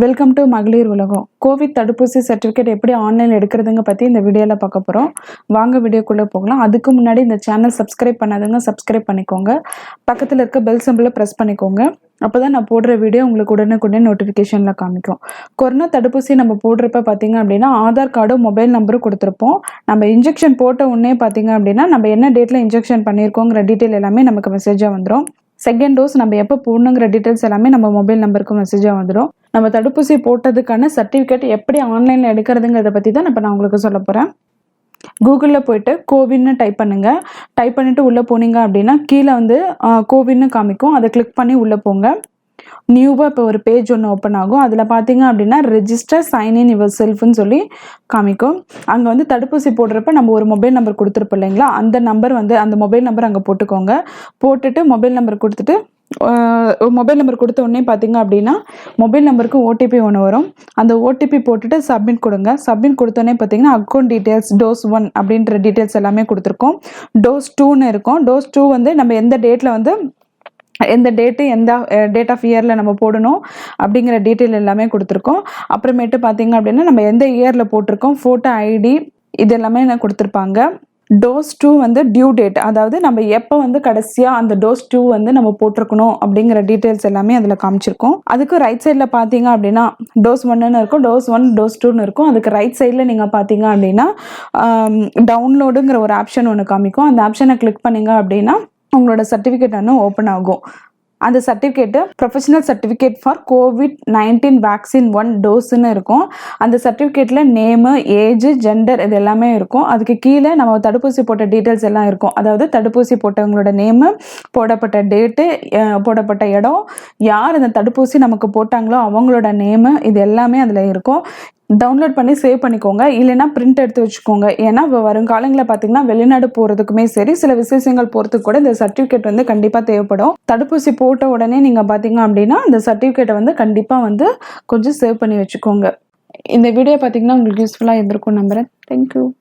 Welcome to மகளிர் உலகம். Covid தடுப்பூசி சர்டிஃபிகேட் எப்படி ஆன்லைனில் எடுக்கிறதுங்க பற்றி இந்த வீடியோவில் பார்க்க போகிறோம். வாங்க வீடியோக்குள்ளே போகலாம். அதுக்கு முன்னாடி இந்த சேனல் சப்ஸ்கிரைப் பண்ணாதுங்க, சப்ஸ்கிரைப் பண்ணிக்கோங்க. பக்கத்தில் இருக்க பெல் சிம்பிளை ப்ரெஸ் பண்ணிக்கோங்க. அப்போ தான் நான் போடுற வீடியோ உங்களுக்கு உடனுக்குடனே நோட்டிஃபிகேஷனில் காமிக்கும். கொரோனா தடுப்பூசி நம்ம போடுறப்ப பார்த்தீங்க அப்படின்னா ஆதார் கார்டும் மொபைல் நம்பரும் கொடுத்துருப்போம். நம்ம இன்ஜெக்ஷன் போட்ட உடனே பார்த்தீங்க அப்படின்னா நம்ம என்ன டேட்டில் இன்ஜெக்ஷன் பண்ணியிருக்கோங்கிற டீட்டெயில் எல்லாமே நமக்கு மெசேஜாக வந்துடும். செகண்ட் டோஸ் நம்ம எப்போ போடணுங்கிற டீட்டெயில்ஸ் எல்லாமே நம்ம மொபைல் நம்பருக்கு மெசேஜாக வந்துடும். நம்ம தடுப்பூசி போட்டதுக்கான சர்டிஃபிகேட் எப்படி ஆன்லைனில் எடுக்கிறதுங்கிறத பற்றி தான் இப்போ நான் உங்களுக்கு சொல்ல போகிறேன். கூகுளில் போயிட்டு கோவின்னு டைப் பண்ணுங்கள். டைப் பண்ணிவிட்டு உள்ளே போனீங்க அப்படின்னா கீழே வந்து கோவின்னு காமிக்கும். அதை கிளிக் பண்ணி உள்ளே போங்க. நியூவாக இப்போ ஒரு பேஜ் ஒன்று ஓப்பன் ஆகும். அதில் பார்த்தீங்க அப்படின்னா ரெஜிஸ்டர் சைன் இன் யுவர் செல்ஃப்னு சொல்லி காமிக்கும். அங்கே வந்து தடுப்பூசி போடுறப்ப நம்ம ஒரு மொபைல் நம்பர் கொடுத்துருப்போம் இல்லைங்களா, அந்த நம்பர் வந்து அந்த மொபைல் நம்பர் அங்கே போட்டுக்கோங்க. போட்டுட்டு மொபைல் நம்பர் கொடுத்துட்டு மொபைல் நம்பர் கொடுத்த உடனே பார்த்தீங்க அப்படின்னா மொபைல் நம்பருக்கு ஓடிபி ஒன்று வரும். அந்த ஓடிபி போட்டுட்டு சப்மிட் கொடுங்க. சப்மிட் கொடுத்தோடனே பார்த்தீங்கன்னா அக்கௌண்ட் டீட்டெயில்ஸ் டோஸ் 1 அப்படின்ற டீட்டெயில்ஸ் எல்லாமே கொடுத்துருக்கோம். டோஸ் 2ன்னு இருக்கும். டோஸ் 2 வந்து நம்ம எந்த டேட்டில் வந்து எந்த டேட்டு எந்த டேட் ஆஃப் இயரில் நம்ம போடணும் அப்படிங்கிற டீட்டெயில் எல்லாமே கொடுத்துருக்கோம். அப்புறமேட்டு பார்த்தீங்க அப்படின்னா நம்ம எந்த இயரில் போட்டிருக்கோம், ஃபோட்டோ ஐடி இது எல்லாமே நான் கொடுத்துருப்பாங்க. டோஸ் 2 வந்து டியூ டேட், அதாவது நம்ம எப்போ வந்து கடைசியாக அந்த டோஸ் 2 வந்து நம்ம போட்டிருக்கணும் அப்படிங்கிற டீட்டெயில்ஸ் எல்லாமே அதில் காமிச்சிருக்கோம். அதுக்கு ரைட் சைடில் பார்த்தீங்க அப்படின்னா டோஸ் 1ன்னு இருக்கும், டோஸ் 1 டோஸ் 2ன்னு இருக்கும். அதுக்கு ரைட் சைடில் நீங்கள் பார்த்தீங்க அப்படின்னா டவுன்லோடுங்கிற ஒரு ஆப்ஷன் ஒன்று காமிக்கும். அந்த ஆப்ஷனை கிளிக் பண்ணிங்க அப்படின்னா உங்களோட சர்டிஃபிகேட் ஒன்று ஓப்பன் ஆகும். அந்த certificate professional certificate for COVID-19 vaccine 1 டோஸ்ன்னு இருக்கும். அந்த சர்டிஃபிகேட்டில் நேமு, ஏஜ், ஜெண்டர் இது எல்லாமே இருக்கும். அதுக்கு கீழே நம்ம தடுப்பூசி போட்ட டீட்டெயில்ஸ் எல்லாம் இருக்கும். அதாவது தடுப்பூசி போட்டவங்களோட நேமு, போடப்பட்ட டேட்டு, போடப்பட்ட இடம், யார் அந்த தடுப்பூசி நமக்கு போட்டாங்களோ அவங்களோட நேமு இது எல்லாமே அதில் இருக்கும். டவுன்லோட் பண்ணி சேவ் பண்ணிக்கோங்க. இல்லைன்னா பிரிண்ட் எடுத்து வச்சுக்கோங்க. ஏன்னா வருங்காலங்களில் பார்த்தீங்கன்னா வெளிநாடு போகிறதுக்குமே சரி, சில விசேஷங்கள் போகிறதுக்கு கூட இந்த சர்டிஃபிகேட் வந்து கண்டிப்பாக தேவைப்படும். தடுப்பூசி போட்ட உடனே நீங்கள் பார்த்தீங்க அப்படின்னா இந்த சர்டிஃபிகேட்டை வந்து கண்டிப்பாக வந்து கொஞ்சம் சேவ் பண்ணி வச்சுக்கோங்க. இந்த வீடியோ பார்த்தீங்கன்னா உங்களுக்கு யூஸ்ஃபுல்லாக இருந்திருக்கும் நம்புகிறேன். தேங்க்யூ.